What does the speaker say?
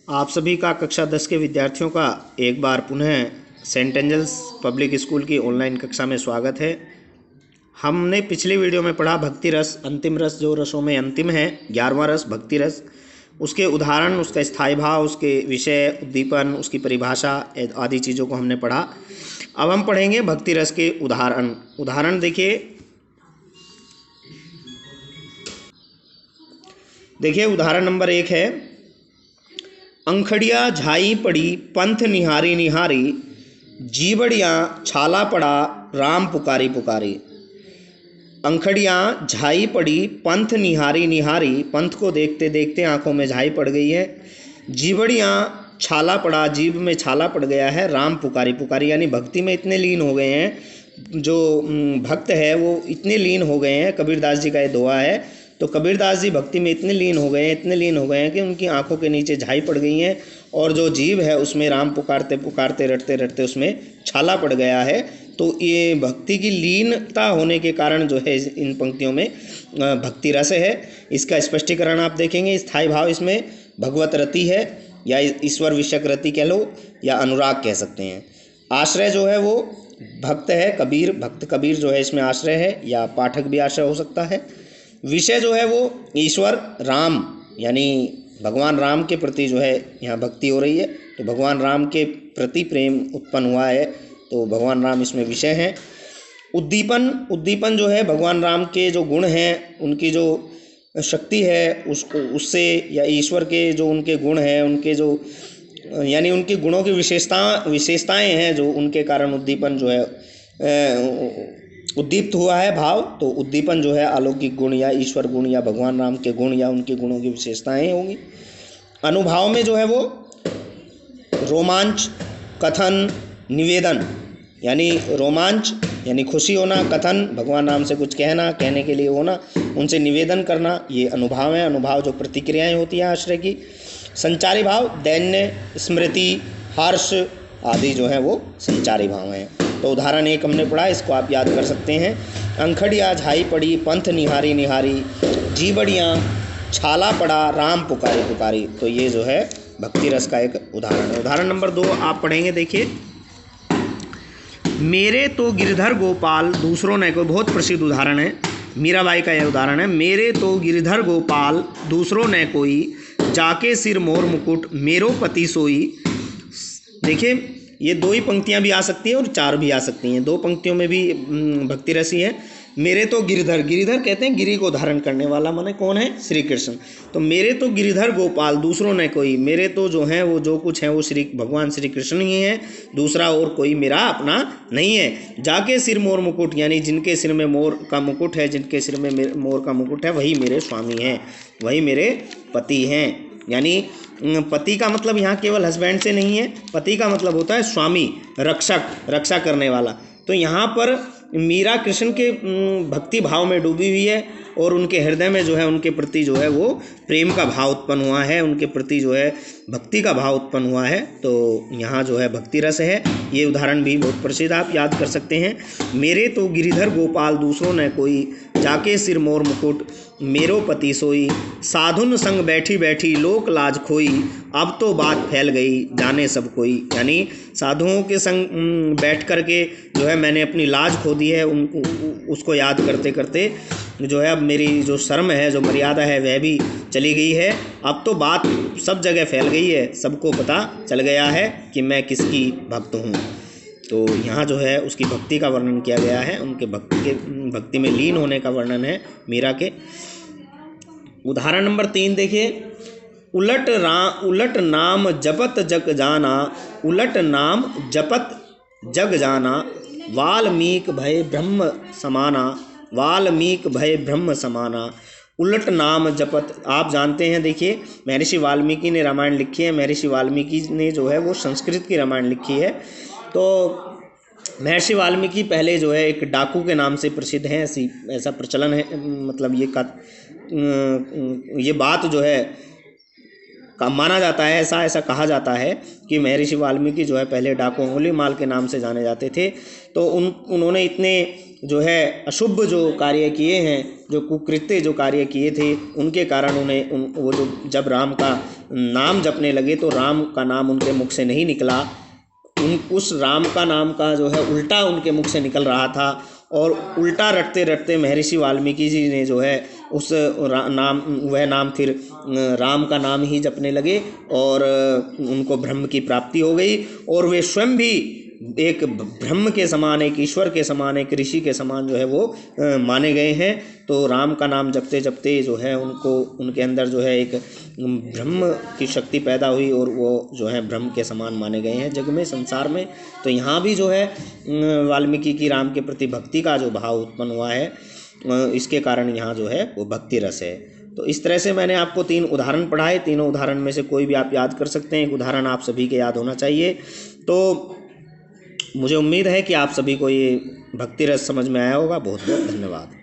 आप सभी का कक्षा 10 के विद्यार्थियों का एक बार पुनः सेंट एंजल्स पब्लिक स्कूल की ऑनलाइन कक्षा में स्वागत है। हमने पिछली वीडियो में पढ़ा भक्ति रस, अंतिम रस, जो रसों में अंतिम है 11वां रस भक्ति रस, उसके उदाहरण, उसका स्थायी भाव, उसके विषय, उद्दीपन, उसकी परिभाषा आदि चीज़ों को हमने पढ़ा। अब हम पढ़ेंगे भक्ति रस के उदाहरण देखिए उदाहरण नंबर 1 है, अंखड़िया झाई पड़ी पंथ निहारी निहारी, जीवड़िया छाला पड़ा राम पुकारी पुकारी। अंखड़ियाँ झाई पड़ी पंथ निहारी निहारी, पंथ को देखते देखते आंखों में झाई पड़ गई है। जीवड़ियाँ छाला पड़ा, जीभ में छाला पड़ गया है, राम पुकारी पुकारी, यानी भक्ति में इतने लीन हो गए हैं। जो भक्त है वो इतने लीन हो गए हैं, कबीरदास जी का ये दोहा है। तो कबीरदास जी भक्ति में इतने लीन हो गए हैं कि उनकी आंखों के नीचे झाई पड़ गई हैं, और जो जीभ है उसमें राम पुकारते पुकारते रटते रटते उसमें छाला पड़ गया है। तो ये भक्ति की लीनता होने के कारण जो है इन पंक्तियों में भक्ति रस है। इसका स्पष्टीकरण आप देखेंगे। स्थायी भाव इसमें भगवत रति है, या ईश्वर विषयक रति कह लो, या अनुराग कह सकते हैं। आश्रय जो है वो भक्त है, कबीर, भक्त कबीर जो है इसमें आश्रय है, या पाठक भी आश्रय हो सकता है। विषय जो है वो ईश्वर राम, यानी भगवान राम के प्रति जो है यहाँ भक्ति हो रही है, तो भगवान राम के प्रति प्रेम उत्पन्न हुआ है, तो भगवान राम इसमें विषय हैं। उद्दीपन जो है भगवान राम के जो गुण हैं, उनकी जो शक्ति है उससे, या ईश्वर के जो उनके गुण हैं, उनके जो यानी उनके गुणों की विशेषताएं हैं, जो उनके कारण उद्दीपन जो है उद्दीप्त हुआ है भाव। तो उद्दीपन जो है अलौकिक गुण या ईश्वर गुण या भगवान राम के गुण या उनके गुणों की विशेषताएं होंगी। अनुभाव में जो है वो रोमांच, कथन, निवेदन, यानी रोमांच यानी खुशी होना, कथन भगवान राम से कुछ कहने के लिए होना, उनसे निवेदन करना, ये अनुभाव है। अनुभाव जो प्रतिक्रियाएं होती हैं आश्रय की। संचारी भाव दैन्य, स्मृति, हर्ष आदि जो है वो संचारी भाव हैं। तो उदाहरण 1 हमने पढ़ा, इसको आप याद कर सकते हैं। अंखड़िया झाई पड़ी पंथ निहारी निहारी, जीवड़ियाँ छाला पड़ा राम पुकारी पुकारी। तो ये जो है भक्ति रस का एक उदाहरण है। उदाहरण नंबर 2 आप पढ़ेंगे, देखिए, मेरे तो गिरधर गोपाल दूसरों ने कोई, बहुत प्रसिद्ध उदाहरण है, मीराबाई का यह उदाहरण है। मेरे तो गिरधर गोपाल दूसरों ने कोई, जाके सिर मोर मुकुट मेरो पति सोई। देखिए ये 2 ही पंक्तियां भी आ सकती हैं और 4 भी आ सकती हैं। 2 पंक्तियों में भी भक्ति रसी है। मेरे तो गिरधर कहते हैं गिरी को धारण करने वाला, माने कौन है? श्री कृष्ण। तो मेरे तो गिरधर गोपाल दूसरों ने कोई, मेरे तो जो हैं वो जो कुछ हैं वो भगवान श्री कृष्ण ही हैं, दूसरा और कोई मेरा अपना नहीं है। जाके सिर मोर मुकुट, यानी जिनके सिर में मोर का मुकुट है, जिनके सिर में मोर का मुकुट है, वही मेरे स्वामी हैं, वही मेरे पति हैं। यानी पति का मतलब यहाँ केवल हस्बैंड से नहीं है, पति का मतलब होता है स्वामी, रक्षक, रक्षा करने वाला। तो यहाँ पर मीरा कृष्ण के भक्ति भाव में डूबी हुई है, और उनके हृदय में जो है उनके प्रति जो है वो प्रेम का भाव उत्पन्न हुआ है, उनके प्रति जो है भक्ति का भाव उत्पन्न हुआ है। तो यहाँ जो है भक्ति रस है। ये उदाहरण भी बहुत प्रसिद्ध, आप याद कर सकते हैं। मेरे तो गिरिधर गोपाल दूसरों ने कोई, जाके सिर मोर मुकुट मेरो पति सोई, साधुन संग बैठी बैठी लोक लाज खोई, अब तो बात फैल गई जाने सब कोई। यानी साधुओं के संग बैठ करके जो है मैंने अपनी लाज खो दी है, उसको याद करते करते जो है अब मेरी जो शर्म है, जो मर्यादा है, वह भी चली गई है। अब तो बात सब जगह फैल गई है, सबको पता चल गया है कि मैं किसकी भक्त हूँ। तो यहाँ जो है उसकी भक्ति का वर्णन किया गया है, उनके भक्ति में लीन होने का वर्णन है मीरा के। उदाहरण नंबर 3 देखिए, उलट नाम जपत जग जाना, उलट नाम जपत जग जाना, वाल्मीकि भय ब्रह्म समाना, वाल्मीकि भय ब्रह्म समाना। उलट नाम जपत, आप जानते हैं, देखिए महर्षि वाल्मीकि ने रामायण लिखी है। महर्षि वाल्मीकि ने जो है वो संस्कृत की रामायण लिखी है। तो महर्षि वाल्मीकि पहले जो है एक डाकू के नाम से प्रसिद्ध हैं, ऐसा प्रचलन है, मतलब ये बात जो है माना जाता है, ऐसा कहा जाता है कि महर्षि वाल्मीकि जो है पहले डाकू अंगुलीमाल के नाम से जाने जाते थे। तो उन्होंने इतने जो है अशुभ जो कार्य किए हैं, जो कुकृत्य जो कार्य किए थे, उनके कारण उन्हें वो जो जब राम का नाम जपने लगे तो राम का नाम उनके मुख से नहीं निकला, उस राम का नाम का जो है उल्टा उनके मुख से निकल रहा था। और उल्टा रटते रटते महर्षि वाल्मीकि जी ने जो है उस वह नाम फिर राम का नाम ही जपने लगे और उनको ब्रह्म की प्राप्ति हो गई। और वे स्वयं भी एक ब्रह्म के समान, एक ईश्वर के समान, एक ऋषि के समान जो है वो माने गए हैं। तो राम का नाम जपते जपते जो है उनको, उनके अंदर जो है एक ब्रह्म की शक्ति पैदा हुई और वो जो है ब्रह्म के समान माने गए हैं जग में, संसार में। तो यहाँ भी जो है वाल्मीकि की राम के प्रति भक्ति का जो भाव उत्पन्न हुआ है, इसके कारण यहाँ जो है वो भक्ति रस है। तो इस तरह से मैंने आपको 3 उदाहरण पढ़ाए। तीनों उदाहरण में से कोई भी आप याद कर सकते हैं, एक उदाहरण आप सभी के याद होना चाहिए। तो मुझे उम्मीद है कि आप सभी को ये भक्ति रस समझ में आया होगा। बहुत बहुत धन्यवाद।